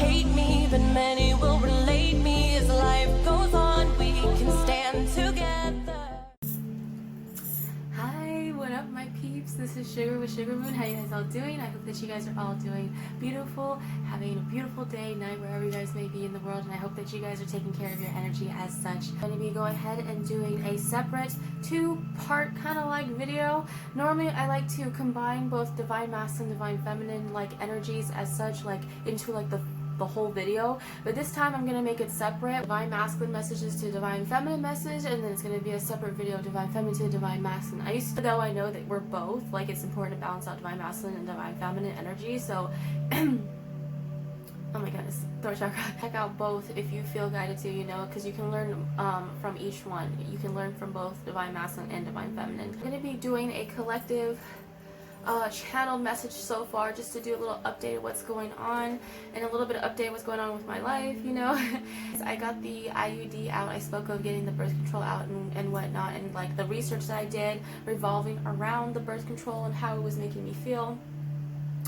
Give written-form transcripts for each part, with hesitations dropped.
hate me, but many will relate me. As life goes on, we can stand together. Hi, what up my peeps? This is Sugar with Sugarmoon. How you guys all doing? I hope that you guys are all doing beautiful, having a beautiful day, night, wherever you guys may be in the world, and I hope that you guys are taking care of your energy as such. I'm going to be going ahead and doing a separate two-part kind of like video. Normally I like to combine both divine masculine, divine feminine like energies as such, like into like the whole video, but this time I'm gonna make it separate. Divine masculine messages to divine feminine message, and then it's gonna be a separate video, divine feminine to divine masculine. I used to, though I know that we're both, like it's important to balance out divine masculine and divine feminine energy, so oh my goodness, throat chakra. Check out both if you feel guided to, you know, because you can learn from each one. You can learn from both divine masculine and divine feminine. I'm gonna be doing a collective channeled message so far, just to do a little update of what's going on and a little bit of update what's going on with my life, you know. I got the IUD out. I spoke of getting the birth control out and whatnot, and like the research that I did revolving around the birth control and how it was making me feel.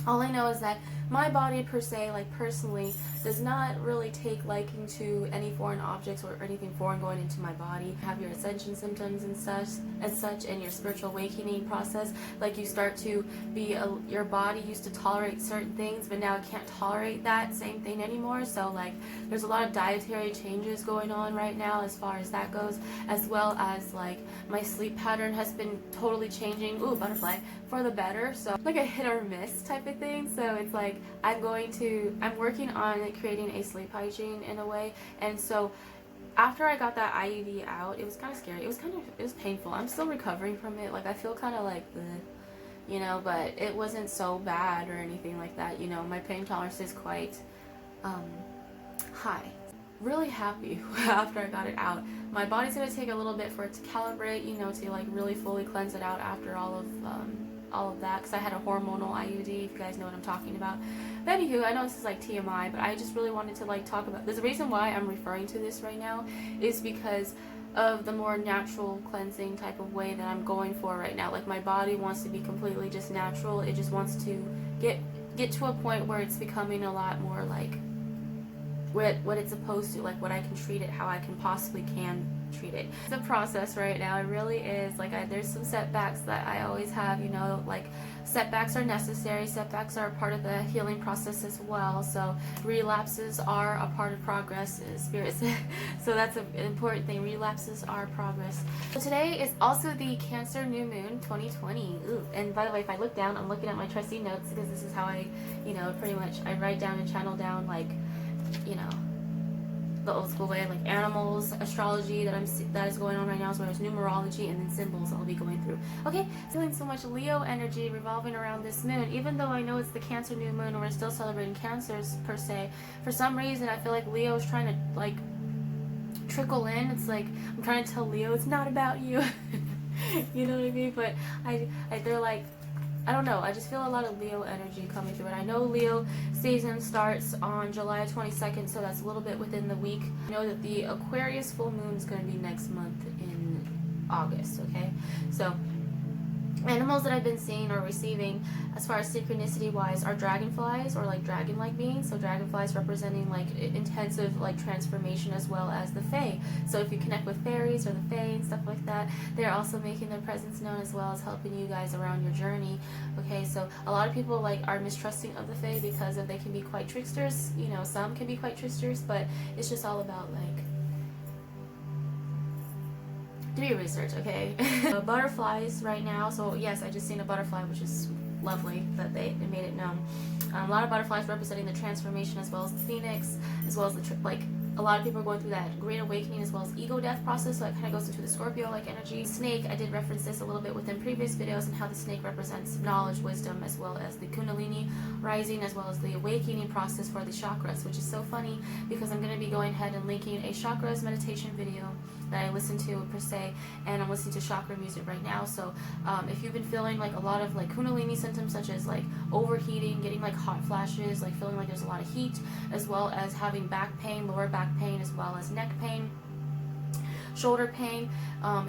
All I know is that my body per se, like personally, does not really take liking to any foreign objects or anything foreign going into my body. Have your ascension symptoms and such, and your spiritual awakening process. Like you start to be, your body used to tolerate certain things, but now it can't tolerate that same thing anymore. So like there's a lot of dietary changes going on right now as far as that goes, as well as like my sleep pattern has been totally changing. Ooh, butterfly, for the better. So like a hit or miss type of thing. So it's like I'm working on creating a sleep hygiene in a way, and so after I got that IUD out, it was kind of scary. It was painful. I'm still recovering from it. Like I feel kind of like, you know, but it wasn't so bad or anything like that. You know, my pain tolerance is quite high. Really happy after I got it out. My body's gonna take a little bit for it to calibrate, you know, to like really fully cleanse it out after all of that, because I had a hormonal IUD, if you guys know what I'm talking about. But anywho, I know this is like TMI, but I just really wanted to like talk about, there's a reason why I'm referring to this right now, is because of the more natural cleansing type of way that I'm going for right now. Like my body wants to be completely just natural. It just wants to get to a point where it's becoming a lot more like what it's supposed to, like what I can treat it, how I can possibly treat it. It's a process right now. It really is. Like there's some setbacks that I always have, you know, like setbacks are necessary. Setbacks are a part of the healing process as well. So relapses are a part of progress, spirits. So that's an important thing. Relapses are progress. So today is also the Cancer New Moon 2020. Ooh. And by the way, if I look down, I'm looking at my trusty notes, because this is how I, you know, pretty much I write down and channel down, like, you know, the old school way, like animals, astrology that is going on right now, as well as numerology, and then symbols I'll be going through. Okay, feeling so much Leo energy revolving around this moon. Even though I know it's the Cancer New Moon and we're still celebrating Cancers per se, for some reason I feel like Leo is trying to like trickle in. It's like I'm trying to tell Leo it's not about you. You know what I mean? But they're like, I don't know, I just feel a lot of Leo energy coming through it. I know Leo season starts on July 22nd, so that's a little bit within the week. I know that the Aquarius full moon is going to be next month in August, okay? So animals that I've been seeing or receiving as far as synchronicity wise are dragonflies, or like dragon-like beings. So dragonflies representing like intensive like transformation, as well as the fae. So if you connect with fairies or the fae and stuff like that, they're also making their presence known, as well as helping you guys around your journey. Okay, so a lot of people like are mistrusting of the fae because they can be quite tricksters. You know, some can be quite tricksters, but it's just all about like, do your research, okay? Butterflies right now. So yes, I just seen a butterfly, which is lovely that they made it known. A lot of butterflies representing the transformation, as well as the phoenix, as well as the like a lot of people are going through that great awakening, as well as ego death process, so it kind of goes into the Scorpio-like energy. Snake, I did reference this a little bit within previous videos, and how the snake represents knowledge, wisdom, as well as the Kundalini rising, as well as the awakening process for the chakras, which is so funny because I'm going to be going ahead and linking a chakras meditation video that I listen to per se, and I'm listening to chakra music right now. So if you've been feeling like a lot of like Kundalini symptoms, such as like overheating, getting like hot flashes, like feeling like there's a lot of heat, as well as having back pain, lower back pain, as well as neck pain, shoulder pain,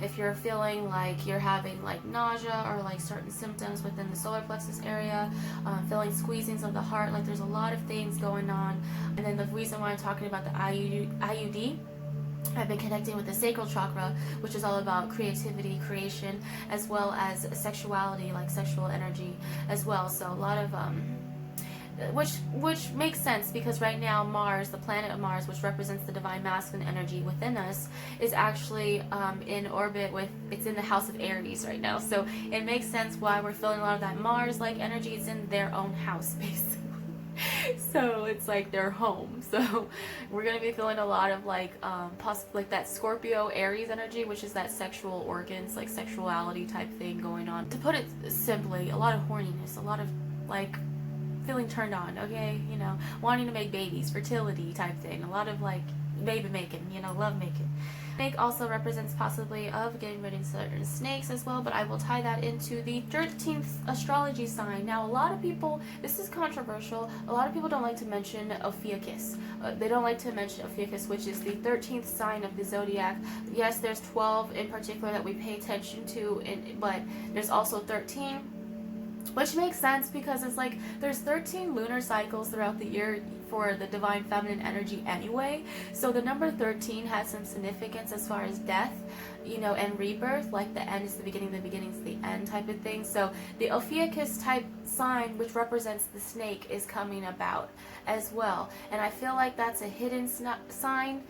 if you're feeling like you're having like nausea or like certain symptoms within the solar plexus area, feeling squeezings of the heart, like there's a lot of things going on. And then the reason why I'm talking about the IUD, I've been connecting with the sacral chakra, which is all about creativity, creation, as well as sexuality, like sexual energy as well. So a lot of which makes sense, because right now Mars, the planet of Mars, which represents the divine masculine energy within us, is actually in orbit with, it's in the house of Aries right now. So it makes sense why we're feeling a lot of that Mars like energy. It's in their own house basically. So it's like their home. So we're gonna be feeling a lot of like like that Scorpio Aries energy, which is that sexual organs, like sexuality type thing going on. To put it simply, a lot of horniness, a lot of like feeling turned on, okay, you know, wanting to make babies, fertility type thing, a lot of like baby making, you know, love making. Snake also represents possibly of getting rid of certain snakes as well, but I will tie that into the 13th astrology sign. Now, a lot of people, this is controversial, a lot of people don't like to mention Ophiuchus. They don't like to mention Ophiuchus, which is the 13th sign of the zodiac. Yes, there's 12 in particular that we pay attention to, but there's also 13, which makes sense because it's like there's 13 lunar cycles throughout the year for the divine feminine energy anyway. So the number 13 has some significance as far as death, you know, and rebirth, like the end is the beginning is the end type of thing. So the Ophiuchus type sign, which represents the snake, is coming about as well. And I feel like that's a hidden sign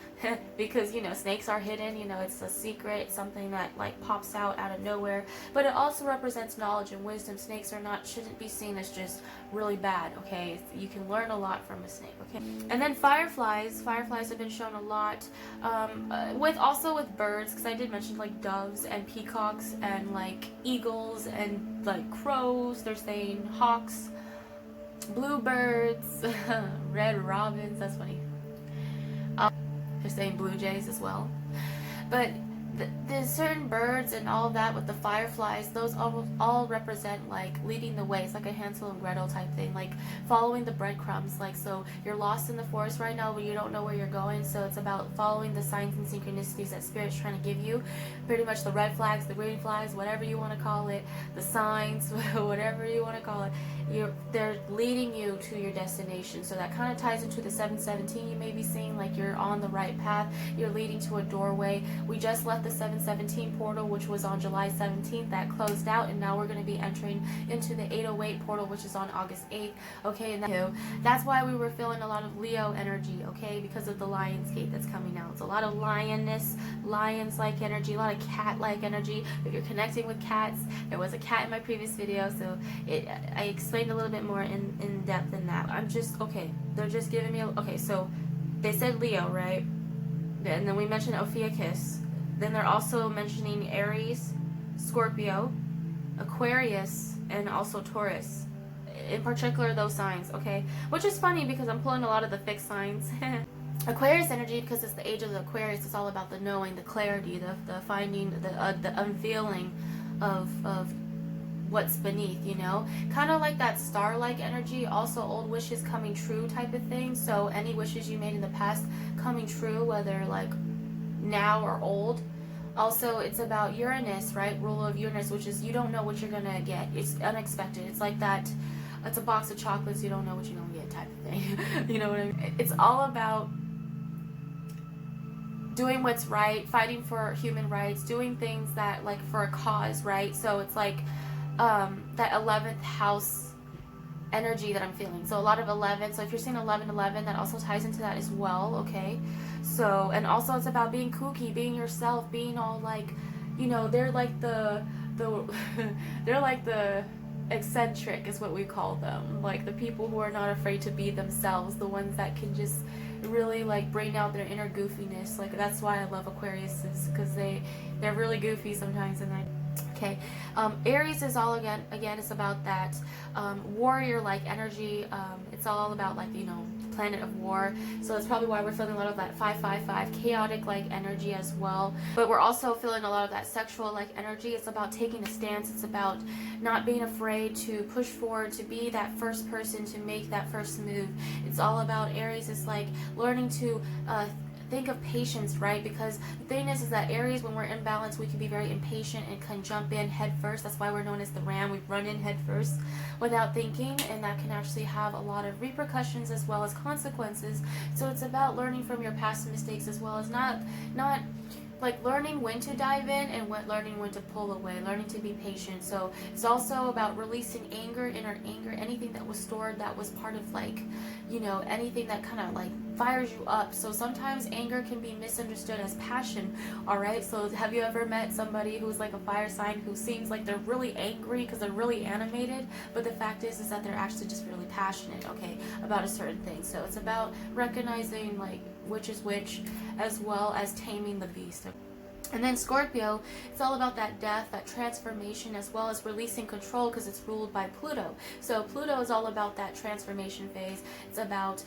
because, you know, snakes are hidden, you know, it's a secret, something that like pops out of nowhere. But it also represents knowledge and wisdom. Snakes shouldn't be seen as just really bad, okay? You can learn a lot from a snake, okay? And then fireflies have been shown a lot with birds, because I did mention like doves and peacocks and like eagles and like crows. They're saying hawks, bluebirds, red robins, that's funny. They're saying blue jays as well. But there's certain birds and all that with the fireflies, those all represent like leading the way. It's like a Hansel and Gretel type thing, like following the breadcrumbs. Like, so you're lost in the forest right now but you don't know where you're going, so it's about following the signs and synchronicities that Spirit's trying to give you. Pretty much the red flags, the green flags, whatever you want to call it, the signs, whatever you want to call it, they're leading you to your destination. So that kind of ties into the 717 you may be seeing, like you're on the right path, you're leading to a doorway. We just left the 717 portal, which was on July 17th, that closed out, and now we're going to be entering into the 808 portal, which is on August 8th, okay? And that's why we were feeling a lot of Leo energy, okay, because of the Lion's Gate that's coming out. It's a lot of lioness, lions-like energy, a lot of cat-like energy. If you're connecting with cats, there was a cat in my previous video, so I explained a little bit more in depth than that. They're just giving me okay, so they said Leo, right? And then we mentioned Ophiuchus. Then they're also mentioning Aries, Scorpio, Aquarius, and also Taurus. In particular, those signs, okay? Which is funny because I'm pulling a lot of the fixed signs. Aquarius energy, because it's the age of the Aquarius, it's all about the knowing, the clarity, the finding, the unveiling of what's beneath, you know? Kind of like that star-like energy, also old wishes coming true type of thing. So any wishes you made in the past coming true, whether like now or old. Also, it's about Uranus, right? Rule of Uranus, which is you don't know what you're gonna get. It's unexpected. It's like that, it's a box of chocolates, you don't know what you're gonna get type of thing. You know what I mean? It's all about doing what's right, fighting for human rights, doing things that like for a cause, right? So it's like that 11th house energy that I'm feeling. So a lot of 11. So if you're seeing 1111, that also ties into that as well, okay? So, and also it's about being kooky, being yourself, being all like, you know, they're like the they're like the eccentric is what we call them. Like the people who are not afraid to be themselves, the ones that can just really like bring out their inner goofiness. Like that's why I love Aquariuses, because they're really goofy sometimes, and okay. Aries is all again it's about that warrior-like energy. It's all about like, you know, planet of war. So that's probably why we're feeling a lot of that 555 chaotic-like energy as well. But we're also feeling a lot of that sexual-like energy. It's about taking a stance. It's about not being afraid to push forward, to be that first person to make that first move. It's all about Aries. It's like learning to think of patience, right? Because the thing is that Aries, when we're imbalanced, we can be very impatient and can jump in head first. That's why we're known as the ram. We run in head first without thinking, and that can actually have a lot of repercussions as well as consequences. So it's about learning from your past mistakes, as well as not like learning when to dive in and learning when to pull away, learning to be patient. So it's also about releasing anger, inner anger, anything that was stored that was part of, like, you know, anything that kind of like fires you up. So sometimes anger can be misunderstood as passion. All right, so have you ever met somebody who's like a fire sign who seems like they're really angry because they're really animated, but the fact is that they're actually just really passionate, okay, about a certain thing. So it's about recognizing like which is which, as well as taming the beast. And then Scorpio, it's all about that death, that transformation, as well as releasing control, because it's ruled by Pluto. So Pluto is all about that transformation phase. It's about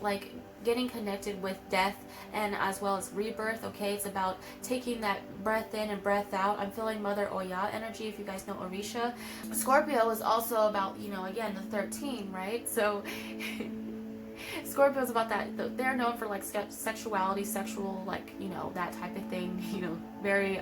like getting connected with death and as well as rebirth, okay? It's about taking that breath in and breath out. I'm feeling Mother Oya energy, if you guys know Orisha. Scorpio is also about, you know, again, the 13, right? So Scorpio is about that. They're known for like sexuality, sexual, like, you know, that type of thing. You know, very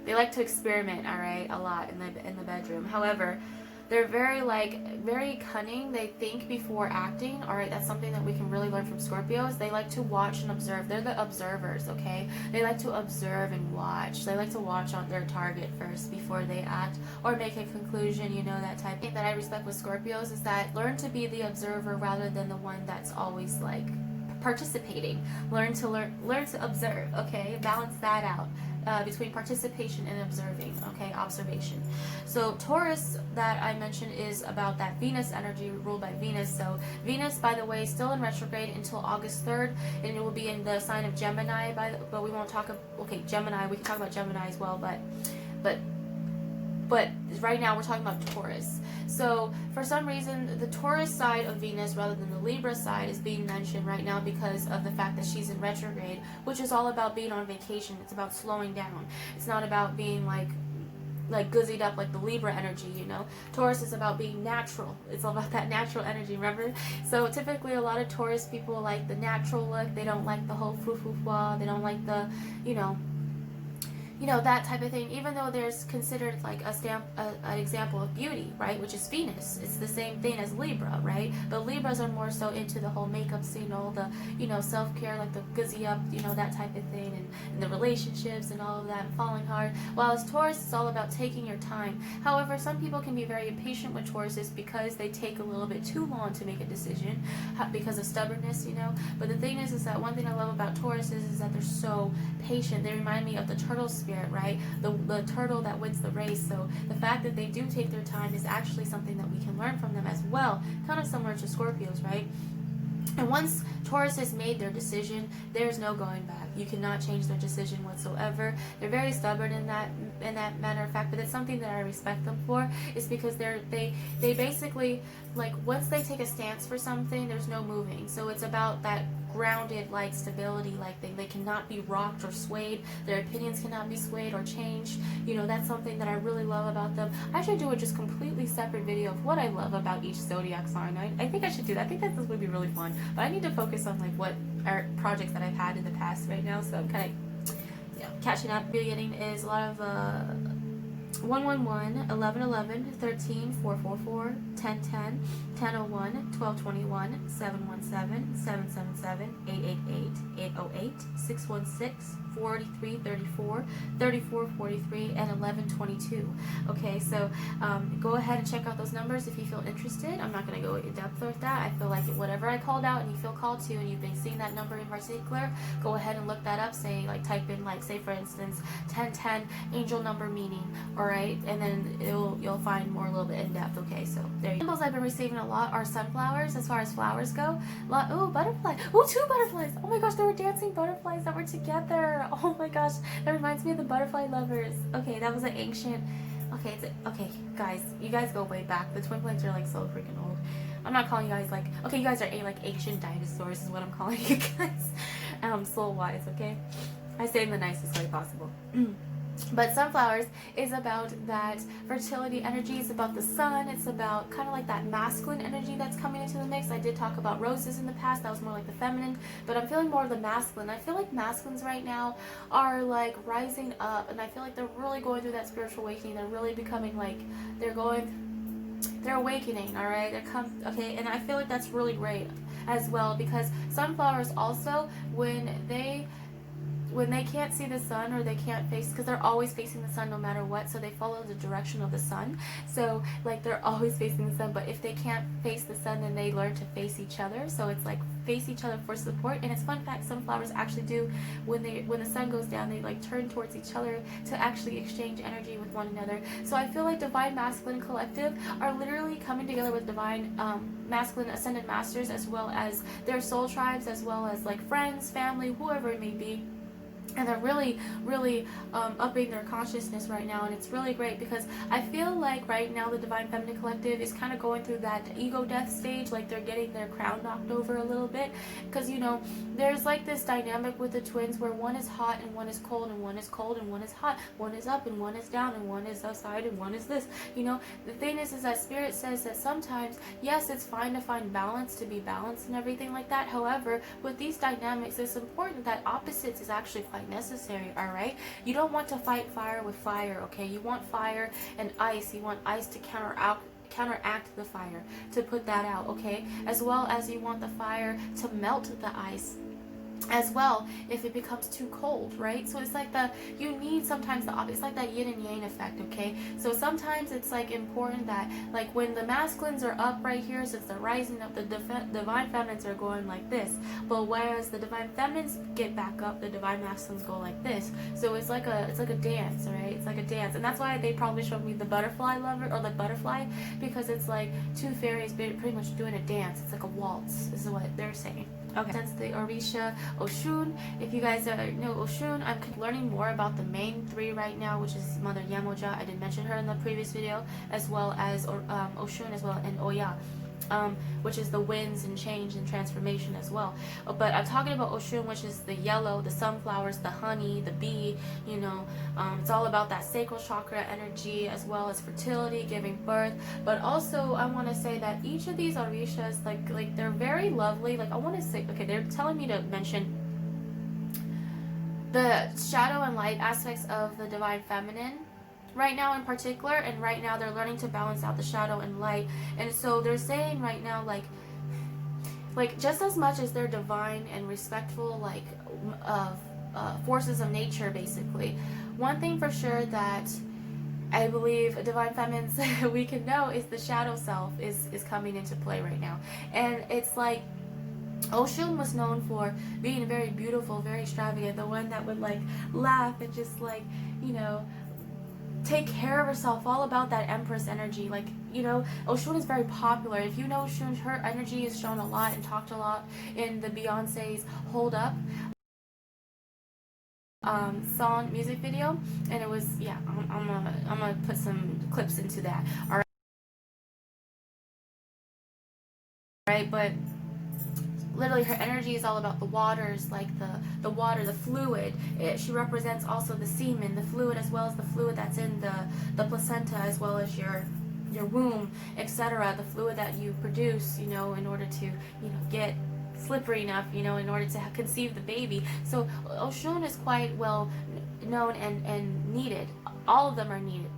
they like to experiment, all right, a lot in the bedroom. However, they're very cunning. They think before acting. All right, that's something that we can really learn from Scorpios. They like to watch and observe. They're the observers, okay? They like to observe and watch. They like to watch on their target first before they act or make a conclusion, you know, that type of thing. That I respect with Scorpios is that learn to be the observer rather than the one that's always like participating. Learn to observe, okay? Balance that out. Between participation and observing, okay, observation. So Taurus, that I mentioned, is about that Venus energy, ruled by Venus. So Venus, by the way, is still in retrograde until August 3rd, and it will be in the sign of Gemini. But we won't talk. Okay, Gemini. We can talk about Gemini as well, but right now we're talking about Taurus. So for some reason, the Taurus side of Venus rather than the Libra side is being mentioned right now because of the fact that she's in retrograde, which is all about being on vacation. It's about slowing down. It's not about being like guzzied up like the Libra energy, you know. Taurus is about being natural. It's all about that natural energy, remember? So typically a lot of Taurus people like the natural look. They don't like the whole foo-foo-fwa. They don't like the, you know, that type of thing, even though there's considered like an example of beauty, right, which is Venus. It's the same thing as Libra, right? But Libras are more so into the whole makeup scene, all the, you know, self-care, like the guzzy up, you know, that type of thing, and the relationships and all of that, and falling hard. While as Taurus, it's all about taking your time. However, some people can be very impatient with Tauruses because they take a little bit too long to make a decision because of stubbornness, you know. But the thing is that one thing I love about Tauruses is that they're so patient. They remind me of the turtle spirit, right? The turtle that wins the race. So the fact that they do take their time is actually something that we can learn from them as well, kind of similar to Scorpios, right? And once Taurus has made their decision, there's no going back. You cannot change their decision whatsoever. They're very stubborn in that matter of fact, but it's something that I respect them for, is because they basically, like, once they take a stance for something, there's no moving. So it's about that grounded, like, stability, like thing. They cannot be rocked or swayed. Their opinions cannot be swayed or changed. You know, that's something that I really love about them. I should do a just completely separate video of what I love about each zodiac sign. I think I should do that. I think this would be really fun. But I need to focus on like what are projects that I've had in the past right now. So I'm kind of, you know, catching up. Beginning is a lot of 111, 1111, 13, 444, 1010, 1001, 1221, 717, 777, 888, 808, 616, 4334, 3443, and 1122. Okay, so go ahead and check out those numbers if you feel interested. I'm not going to go in depth with that. I feel like whatever I called out and you feel called to and you've been seeing that number in particular, go ahead and look that up. Say, like, type in, like, say for instance 1010 angel number meaning, alright, and then you'll find more a little bit in depth. Okay, so there you go. Symbols I've been receiving a lot are sunflowers as far as flowers go. Oh, butterflies. Oh, 2 butterflies. Oh my gosh, there were dancing butterflies that were together. Oh my gosh, that reminds me of the butterfly lovers. Okay, that was an ancient. Okay, guys, you guys go way back. The twin flames are like so freaking old. I'm not calling you guys like, okay, you guys are like ancient dinosaurs is what I'm calling you guys. Soul wise, okay? I say in the nicest way possible. But sunflowers is about that fertility energy. It's about the sun. It's about kind of like that masculine energy that's coming into the mix. I did talk about roses in the past. That was more like the feminine. But I'm feeling more of the masculine. I feel like masculines right now are like rising up. And I feel like they're really going through that spiritual awakening. They're really becoming like, they're awakening, all right? Okay, and I feel like that's really great as well, because sunflowers also, when they can't see the sun, or they can't face, because they're always facing the sun no matter what, so they follow the direction of the sun. So like they're always facing the sun, but if they can't face the sun, then they learn to face each other. So it's like face each other for support. And it's fun fact, sunflowers actually do, when the sun goes down, they like turn towards each other to actually exchange energy with one another. So I feel like Divine Masculine Collective are literally coming together with Divine Masculine Ascended Masters, as well as their soul tribes, as well as like friends, family, whoever it may be. And they're really, really upping their consciousness right now. And it's really great, because I feel like right now the Divine Feminine Collective is kind of going through that ego death stage. Like they're getting their crown knocked over a little bit. Because, you know, there's like this dynamic with the twins where one is hot and one is cold, and one is cold and one is hot. One is up and one is down, and one is outside and one is this. You know, the thing is that Spirit says that sometimes, yes, it's fine to find balance, to be balanced and everything like that. However, with these dynamics, it's important that opposites is actually quite necessary, all right? You don't want to fight fire with fire, okay? You want fire and ice. You want ice to counteract the fire, to put that out, okay? As well as you want the fire to melt the ice as well if it becomes too cold, right? So it's like you need sometimes the opposite. It's like that yin and yang effect, okay? So sometimes it's like important that like when the masculines are up right here, since they're rising up, the divine feminines are going like this. But whereas the divine feminines get back up, the divine masculines go like this. So it's like a dance, right? It's like a dance. And that's why they probably showed me the butterfly lover, or the butterfly, because it's like two fairies pretty much doing a dance. It's like a waltz, is what they're saying. Okay, since the Orisha Oshun, if you guys know Oshun, I'm learning more about the main three right now, which is Mother Yemoja. I did mention her in the previous video, as well as Oshun, as well, and Oya, which is the winds and change and transformation as well. But I'm talking about Oshun, which is the yellow, the sunflowers, the honey, the bee, you know. It's all about that sacral chakra energy, as well as fertility, giving birth. But also I want to say that each of these orishas, like they're very lovely. Like I want to say, okay, they're telling me to mention the shadow and light aspects of the divine feminine right now in particular. And right now they're learning to balance out the shadow and light. And so they're saying right now, like just as much as they're divine and respectful, like of forces of nature, basically, one thing for sure that I believe divine feminines we can know is the shadow self is coming into play right now. And it's like Oshun was known for being very beautiful, very extravagant, the one that would like laugh and just like, you know, take care of herself, all about that empress energy. Like, you know, Oshun is very popular. If you know Oshun, her energy is shown a lot and talked a lot in the Beyonce's Hold Up song music video, and it was, yeah, I'm gonna put some clips into that, all right? But literally her energy is all about the waters, like the water, the fluid. She represents also the semen, the fluid, as well as the fluid that's in the placenta, as well as your womb, etc. The fluid that you produce, you know, in order to, you know, get slippery enough, you know, in order to conceive the baby. So Oshun is quite well known and needed. All of them are needed.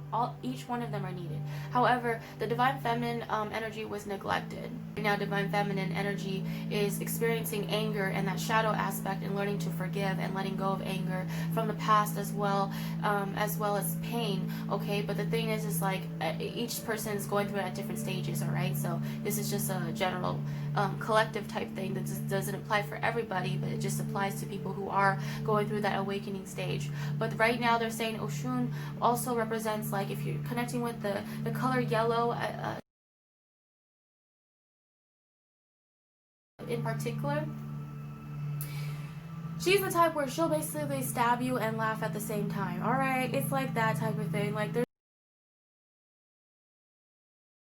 Each one of them are needed. However, the divine feminine energy was neglected. Now divine feminine energy is experiencing anger and that shadow aspect, and learning to forgive and letting go of anger from the past, as well as pain. Okay, but the thing is like each person is going through it at different stages. All right, so this is just a general collective type thing that just doesn't apply for everybody, but it just applies to people who are going through that awakening stage. But right now they're saying Oshun also represents, like, if you're connecting with the color yellow in particular, she's the type where she'll basically stab you and laugh at the same time. All right, it's like that type of thing. Like there's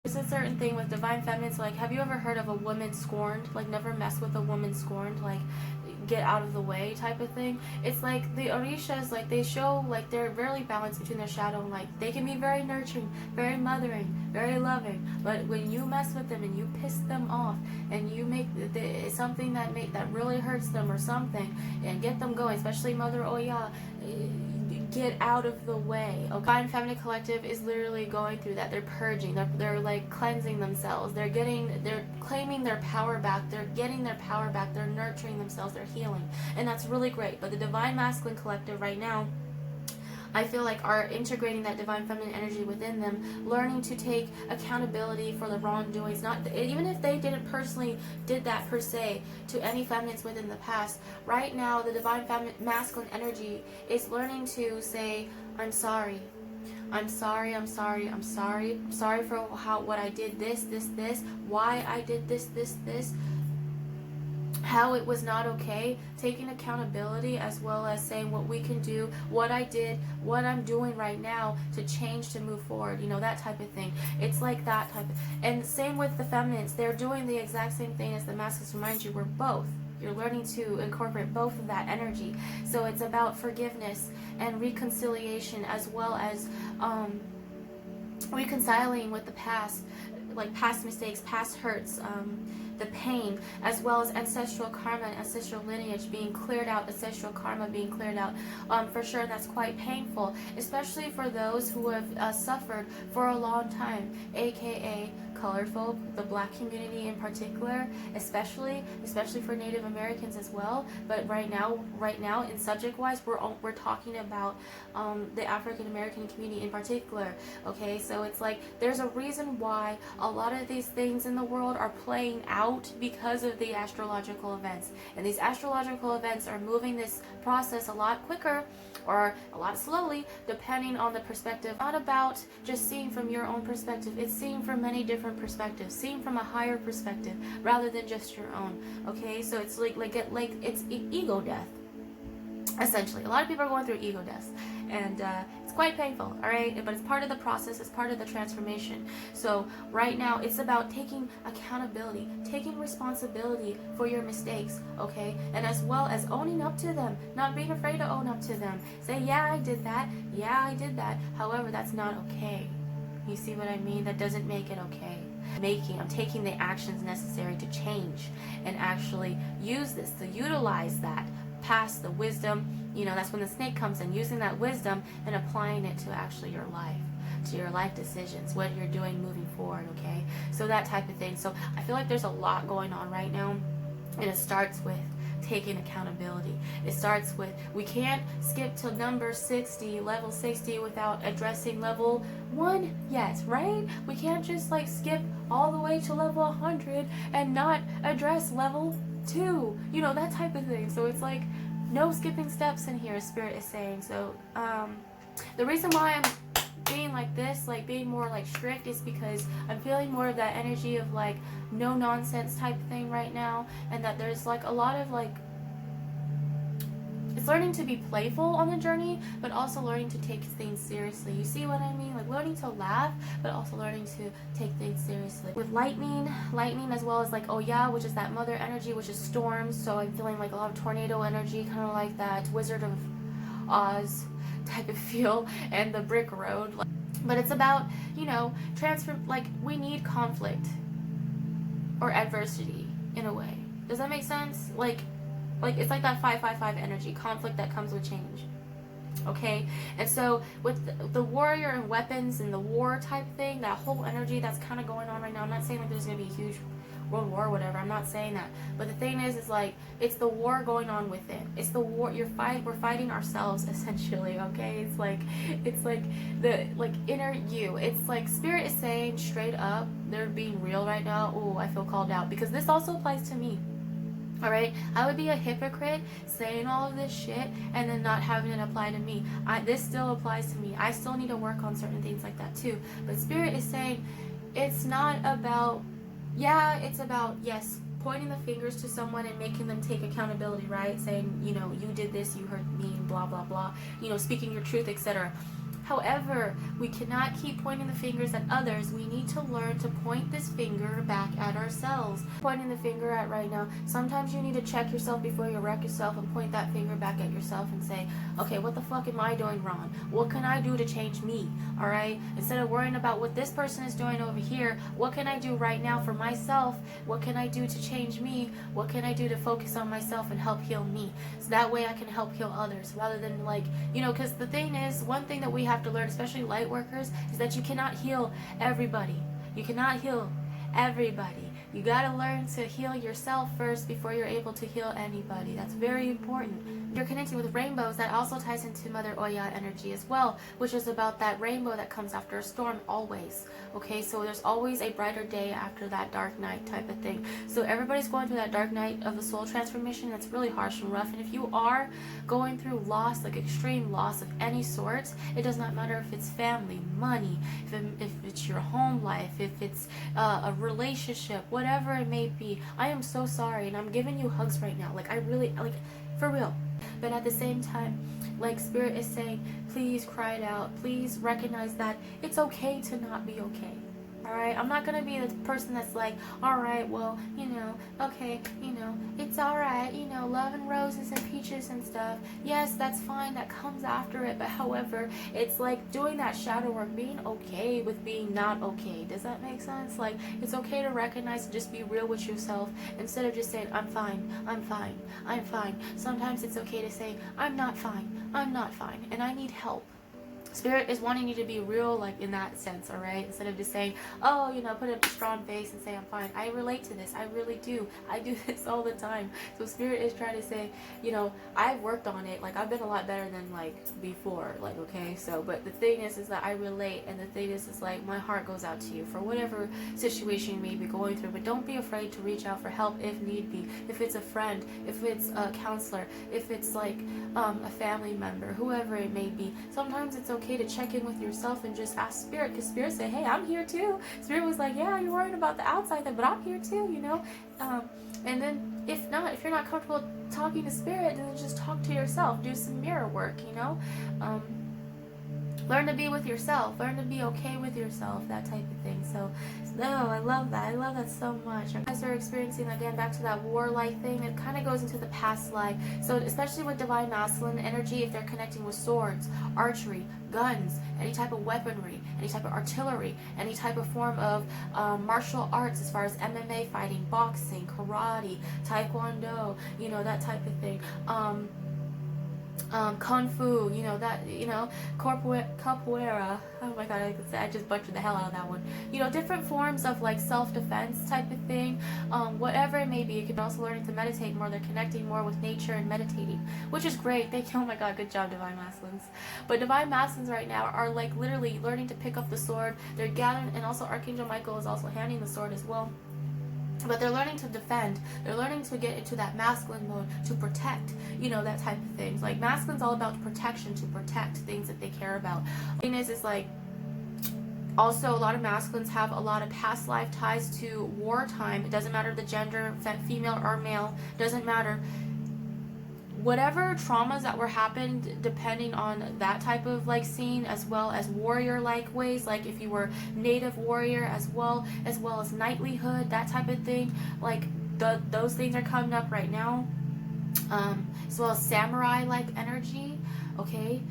a certain thing with divine feminines. Like, have you ever heard of a woman scorned? Like, never mess with a woman scorned. Like, get out of the way type of thing. It's like the Orishas, like they show like they're very balanced between their shadow and light. They can be very nurturing, very mothering, very loving, but when you mess with them and you piss them off and you make something that really hurts them or something and get them going, especially Mother Oya, get out of the way. Okay? Divine Feminine Collective is literally going through that. They're purging. They're like cleansing themselves. They're claiming their power back. They're getting their power back. They're nurturing themselves. They're healing, and that's really great. But the Divine Masculine Collective right now, I feel like are integrating that divine feminine energy within them, learning to take accountability for the wrongdoings. Not even if they didn't personally did that per se to any feminines within the past. Right now, the divine feminine masculine energy is learning to say, "I'm sorry. I'm sorry. I'm sorry. I'm sorry. I'm sorry for what I did. This. Why I did this. How it was not okay," taking accountability as well as saying what we can do, what I did, what I'm doing right now to change, to move forward, that type of thing. It's like that type of, and same with the feminines, they're doing the exact same thing as the masculines. Remind you, we're both. You're learning to incorporate both of that energy. So it's about forgiveness and reconciliation as well as reconciling with the past, like past mistakes, past hurts, the pain, as well as ancestral karma and ancestral lineage being cleared out, ancestral karma being cleared out, for sure. And that's quite painful, especially for those who have suffered for a long time, aka colored folk, the black community in particular, especially for Native Americans as well. But right now in subject wise, we're talking about the African American community in particular. Okay, so it's like there's a reason why a lot of these things in the world are playing out because of the astrological events, and these astrological events are moving this process a lot quicker or a lot slowly depending on the perspective. Not about just seeing from your own perspective, it's seeing from many different perspectives, seeing from a higher perspective rather than just your own. Okay, so it's like it's ego death, essentially. A lot of people are going through ego deaths, and it's quite painful, all right, but it's part of the process, it's part of the transformation. So right now it's about taking accountability, taking responsibility for your mistakes, okay, and as well as owning up to them, not being afraid to own up to them. Say, yeah, I did that, however, that's not okay. You see what I mean? That doesn't make it okay. I'm taking the actions necessary to change and actually use this, to utilize that past the wisdom. That's when the snake comes in, using that wisdom and applying it to actually your life, to your life decisions, what you're doing moving forward. Okay, so that type of thing. So I feel like there's a lot going on right now, and it starts with taking accountability. It starts with, we can't skip to number 60, level 60, without addressing level 1 yet, right? We can't just like skip all the way to level 100 and not address level 2, that type of thing. So it's like no skipping steps in here, Spirit is saying. So the reason why I'm being like this, like being more like strict, is because I'm feeling more of that energy of like no nonsense type thing right now, and that there's like a lot of like, it's learning to be playful on the journey, but also learning to take things seriously. You see what I mean? Like learning to laugh, but also learning to take things seriously. With lightning as well as like Oya, which is that mother energy, which is storms. So I'm feeling like a lot of tornado energy, kind of like that Wizard of Oz type of feel, and the brick road. But it's about, transfer, like we need conflict or adversity in a way. Does that make sense? Like it's like that 555 energy, conflict that comes with change. Okay, and so with the warrior and weapons and the war type thing, that whole energy that's kind of going on right now, I'm not saying like there's gonna be a huge world war or whatever, I'm not saying that, but the thing is like it's the war going on within. It's the war, we're fighting ourselves essentially. Okay, it's like the inner you. It's like Spirit is saying straight up, they're being real right now. Oh, I feel called out, because this also applies to me. Alright, I would be a hypocrite saying all of this shit and then not having it apply to me. This still applies to me. I still need to work on certain things like that too. But Spirit is saying it's not about, it's about, yes, pointing the fingers to someone and making them take accountability, right? Saying, you did this, you hurt me, blah, blah, blah. Speaking your truth, etc. However, we cannot keep pointing the fingers at others. We need to learn to point this finger back at ourselves. Pointing the finger at right now, sometimes you need to check yourself before you wreck yourself and point that finger back at yourself and say, okay, what the fuck am I doing wrong? What can I do to change me? All right? Instead of worrying about what this person is doing over here, what can I do right now for myself? What can I do to change me? What can I do to focus on myself and help heal me? So that way I can help heal others, rather than like, you know, because the thing is, one thing that we have to learn, especially light workers, is that you cannot heal everybody. You cannot heal everybody. You gotta learn to heal yourself first before you're able to heal anybody. That's very important. You're connecting with rainbows. That also ties into Mother Oya energy as well, which is about that rainbow that comes after a storm always. Okay, so there's always a brighter day after that dark night type of thing. So everybody's going through that dark night of the soul transformation. That's really harsh and rough. And if you are going through loss, like extreme loss of any sort, it does not matter if it's family, money, if it's your home life, if it's a relationship, whatever it may be. I am so sorry, and I'm giving you hugs right now. Like, I really, like, for real. But at the same time, like, Spirit is saying, please cry it out. Please recognize that it's okay to not be okay. Alright, I'm not gonna be the person that's like, alright, well, you know, okay, you know, it's alright, you know, love and roses and peaches and stuff. Yes, that's fine, that comes after it, but however, it's like doing that shadow work, being okay with being not okay. Does that make sense? Like, it's okay to recognize and just be real with yourself instead of just saying, I'm fine, I'm fine, I'm fine. Sometimes it's okay to say, I'm not fine, and I need help. Spirit is wanting you to be real, like, in that sense, alright? Instead of just saying, oh, you know, put a strong face and say, I'm fine. I relate to this. I really do. I do this all the time. So Spirit is trying to say, you know, I've worked on it. Like, I've been a lot better than, like, before. Like, okay? So, but the thing is that I relate. And the thing is like, my heart goes out to you for whatever situation you may be going through. But don't be afraid to reach out for help if need be. If it's a friend, if it's a counselor, if it's, like, a family member, whoever it may be. Sometimes it's okay to check in with yourself and just ask Spirit, because Spirit said, hey, I'm here too. Spirit was like, yeah, you're worried about the outside thing, but I'm here too, you know. And then if you're not comfortable talking to Spirit, then just talk to yourself. Do some mirror work, you know. Learn to be with yourself. Learn to be okay with yourself, that type of thing. So, no, I love that. I love that so much. You guys are experiencing, again, back to that warlike thing. It kind of goes into the past life. So, especially with Divine Masculine energy, if they're connecting with swords, archery, guns, any type of weaponry, any type of artillery, any type of form of martial arts, as far as MMA fighting, boxing, karate, taekwondo, you know, that type of thing. Kung Fu, you know, that, you know, capoeira, oh my god, I just butchered the hell out of that one. You know, different forms of, like, self-defense type of thing, whatever it may be. You can also learn to meditate more. They're connecting more with nature and meditating, which is great. Thank you. Oh my god, good job, Divine Masculines. But Divine Masculines right now are, like, literally learning to pick up the sword. They're gathering, and also Archangel Michael is also handing the sword as well. But they're learning to defend. They're learning to get into that masculine mode, to protect, you know, that type of things. Like, masculine's all about protection, to protect things that they care about. The thing is like, also, a lot of masculines have a lot of past life ties to wartime. It doesn't matter the gender, female or male, doesn't matter. Whatever traumas that were happened, depending on that type of, like, scene, as well as warrior-like ways, like if you were native warrior, as well as knightlyhood, that type of thing, like those things are coming up right now, as well as samurai-like energy, okay,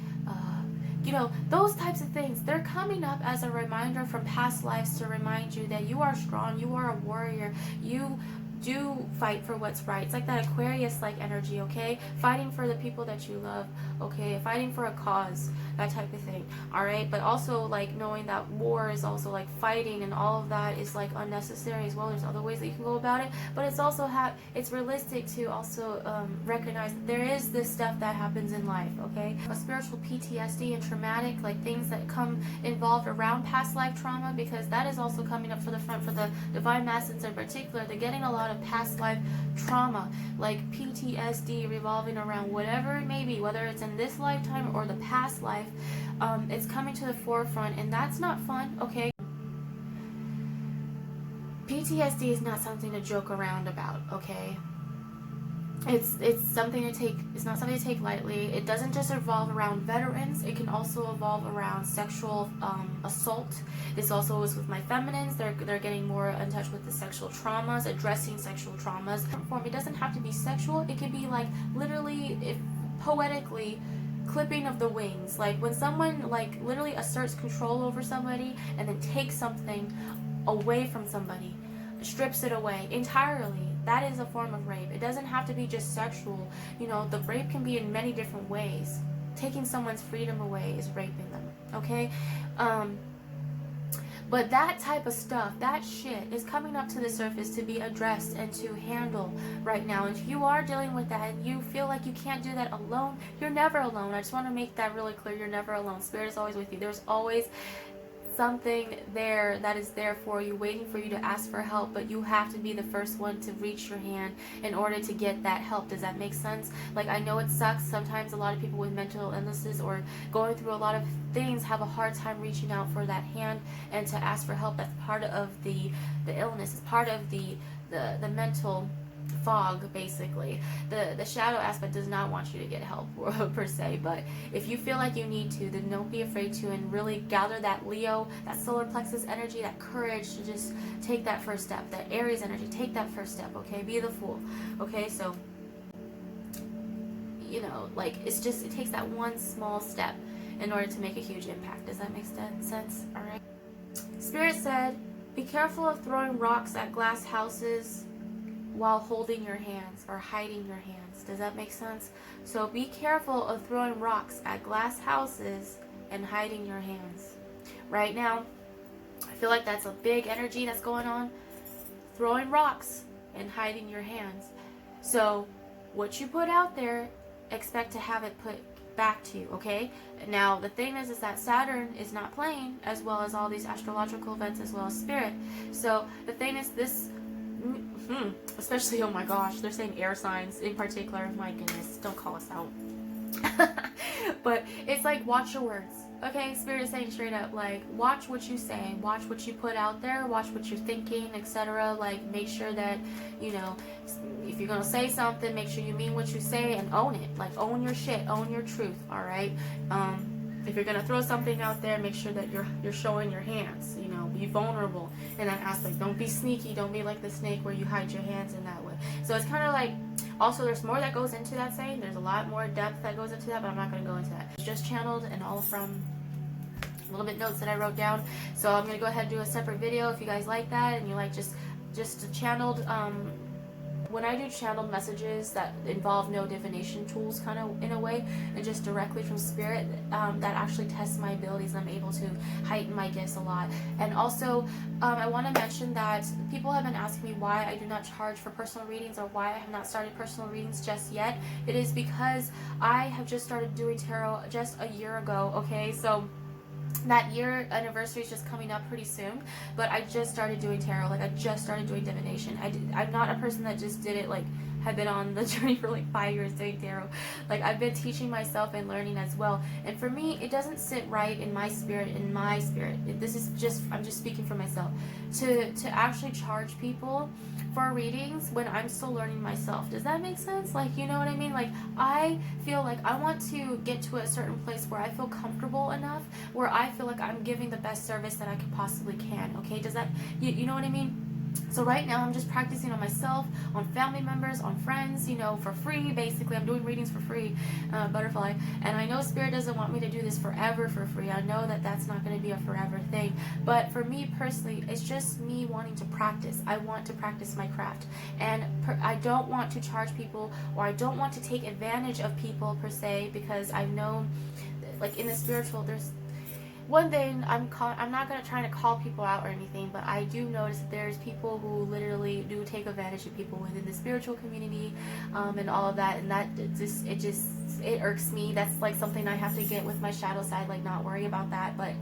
you know, those types of things, they're coming up as a reminder from past lives to remind you that you are strong, you are a warrior, you do fight for what's right. It's like that Aquarius-like energy, okay? Fighting for the people that you love, okay? Fighting for a cause, that type of thing, all right? But also, like, knowing that war is also, like, fighting, and all of that is, like, unnecessary as well. There's other ways that you can go about it, but it's also it's realistic to also recognize that there is this stuff that happens in life, okay? A spiritual PTSD and traumatic, like, things that come involved around past life trauma, because that is also coming up for the front for the Divine Masculines in particular. They're getting a lot of past life trauma, like PTSD revolving around whatever it may be, whether it's in this lifetime or the past life. It's coming to the forefront, and that's not fun, okay? PTSD is not something to joke around about, okay? it's something to take, it's not something to take lightly. It doesn't just revolve around veterans, it can also evolve around sexual assault. This also is with my feminines. They're getting more in touch with the sexual traumas, addressing sexual traumas. It doesn't have to be sexual, it can be like literally, if poetically, clipping of the wings. Like when someone like literally asserts control over somebody and then takes something away from somebody, strips it away entirely, that is a form of rape. It doesn't have to be just sexual. You know, the rape can be in many different ways. Taking someone's freedom away is raping them, okay? But that type of stuff, that shit is coming up to the surface to be addressed and to handle right now. And if you are dealing with that and you feel like you can't do that alone, you're never alone. I just want to make that really clear. You're never alone. Spirit is always with you. There's always something there that is there for you, waiting for you to ask for help, but you have to be the first one to reach your hand in order to get that help. Does that make sense? Like, I know it sucks. Sometimes a lot of people with mental illnesses or going through a lot of things have a hard time reaching out for that hand and to ask for help. That's part of the illness. It's part of the mental fog, basically. The shadow aspect does not want you to get help per se, but if you feel like you need to, then don't be afraid to, and really gather that Leo, that solar plexus energy, that courage to just take that first step, that Aries energy, take that first step, okay? Be the fool, okay? So, you know, like, it's just, it takes that one small step in order to make a huge impact. Does that make sense? All right. Spirit said, be careful of throwing rocks at glass houses while holding your hands or hiding your hands. Does that make sense? So be careful of throwing rocks at glass houses and hiding your hands. Right now, I feel like that's a big energy that's going on. Throwing rocks and hiding your hands. So what you put out there, expect to have it put back to you, okay? Now, the thing is that Saturn is not playing, as well as all these astrological events, as well as spirit. So the thing is, this especially, oh my gosh, they're saying air signs in particular. My goodness, don't call us out. But it's like, watch your words, okay? Spirit is saying straight up, like, watch what you say, watch what you put out there, watch what you're thinking, etc. Like, make sure that, you know, if you're gonna say something, make sure you mean what you say and own it. Like, own your shit, own your truth, all right? If you're gonna throw something out there, make sure that you're showing your hands. You know, be vulnerable in that aspect. Don't be sneaky. Don't be like the snake where you hide your hands in that way. So it's kind of like, also there's more that goes into that saying. There's a lot more depth that goes into that, but I'm not gonna go into that. It's just channeled and all from a little bit notes that I wrote down. So I'm gonna go ahead and do a separate video if you guys like that and you like just channeled. When I do channeled messages that involve no divination tools, kind of in a way, and just directly from spirit, that actually tests my abilities, and I'm able to heighten my gifts a lot. And also, I want to mention that people have been asking me why I do not charge for personal readings, or why I have not started personal readings just yet. It is because I have just started doing tarot just a year ago, okay? So that year anniversary is just coming up pretty soon, but I just started doing tarot. Like, I just started doing divination. I'm not a person that just did it, like, have been on the journey for like 5 years doing tarot. Like, I've been teaching myself and learning as well, and for me it doesn't sit right in my spirit, this is just, I'm just speaking for myself, to actually charge people for readings when I'm still learning myself. Does that make sense? Like, you know what I mean? Like, I feel like I want to get to a certain place where I feel comfortable enough, where I feel like I'm giving the best service that I can possibly can, okay? Does that, you know what I mean? So right now I'm just practicing on myself, on family members, on friends, you know, for free. Basically, I'm doing readings for free, butterfly. And I know Spirit doesn't want me to do this forever for free. I know that that's not going to be a forever thing. But for me personally, it's just me wanting to practice. I want to practice my craft. And I don't want to charge people, or I don't want to take advantage of people per se, because I know, like, in the spiritual, there's one thing, I'm not going to try to call people out or anything, but I do notice that there's people who literally do take advantage of people within the spiritual community, and all of that, and that it irks me. That's like something I have to get with my shadow side, like, not worry about that, but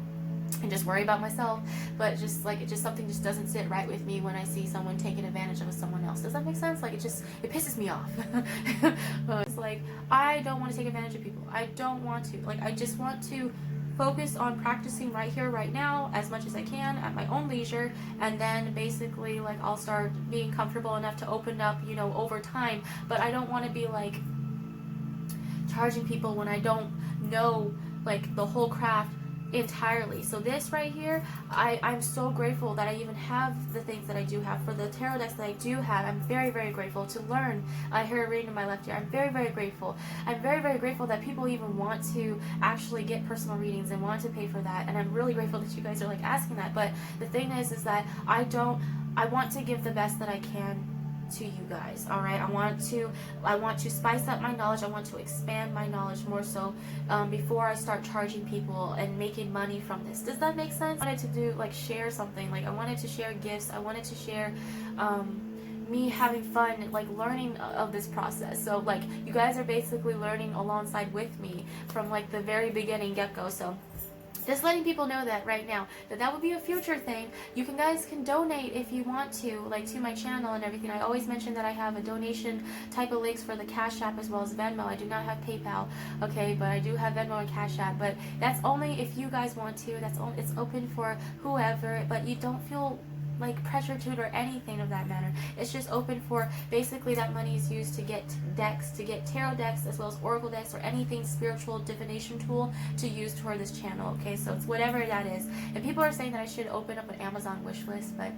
and just worry about myself. But just like, something just doesn't sit right with me when I see someone taking advantage of someone else. Does that make sense? Like, it pisses me off. It's like, I don't want to take advantage of people. I don't want to. Like, I just want to focus on practicing right here, right now, as much as I can at my own leisure, and then basically like I'll start being comfortable enough to open up, you know, over time. But I don't want to be like charging people when I don't know like the whole craft entirely. So this right here, I'm so grateful that I even have the things that I do have. For the tarot decks that I do have, I'm very, very grateful to learn. I hear a reading in my left ear. I'm very, very grateful. I'm very, very grateful that people even want to actually get personal readings and want to pay for that. And I'm really grateful that you guys are like asking that. But the thing is that I want to give the best that I can to you guys. All right, I want to spice up my knowledge. I want to expand my knowledge more so before I start charging people and making money from this. Does that make sense? I wanted to do like share something, like I wanted to share gifts. I wanted to share me having fun, like learning of this process. So like you guys are basically learning alongside with me from like the very beginning get-go. So just letting people know that right now, that would be a future thing. You guys can donate if you want to, like to my channel and everything. I always mention that I have a donation type of links for the Cash App as well as Venmo. I do not have PayPal, okay, but I do have Venmo and Cash App. But that's only if you guys want to. It's open for whoever, but you don't feel like pressure to it or anything of that matter. It's just open for basically that money is used to get decks, to get tarot decks as well as oracle decks or anything spiritual divination tool to use toward this channel. Okay, so it's whatever that is. And people are saying that I should open up an Amazon wish list, but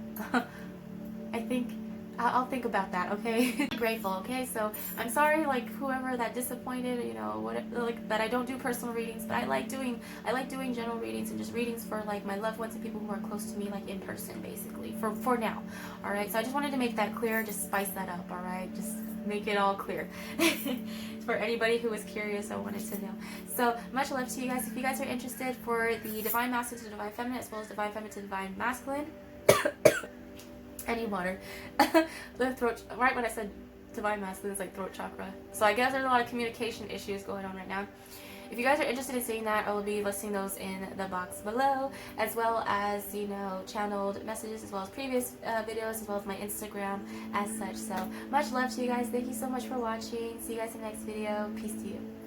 I think I'll think about that, okay? Grateful, okay? So I'm sorry, like whoever that disappointed, you know, what like that I don't do personal readings, but I like doing general readings and just readings for like my loved ones and people who are close to me, like in person, basically. For now, all right. So I just wanted to make that clear, just spice that up, all right? Just make it all clear. For anybody who was curious, I wanted to know. So much love to you guys. If you guys are interested for the Divine Masculine to Divine Feminine as well as Divine Feminine to Divine Masculine. I need water. The throat, right when I said divine masculine, it's like throat chakra. So I guess there's a lot of communication issues going on right now. If you guys are interested in seeing that, I will be listing those in the box below, as well as, you know, channeled messages, as well as previous videos, as well as my Instagram as such. So much love to you guys. Thank you so much for watching. See you guys in the next video. Peace to you.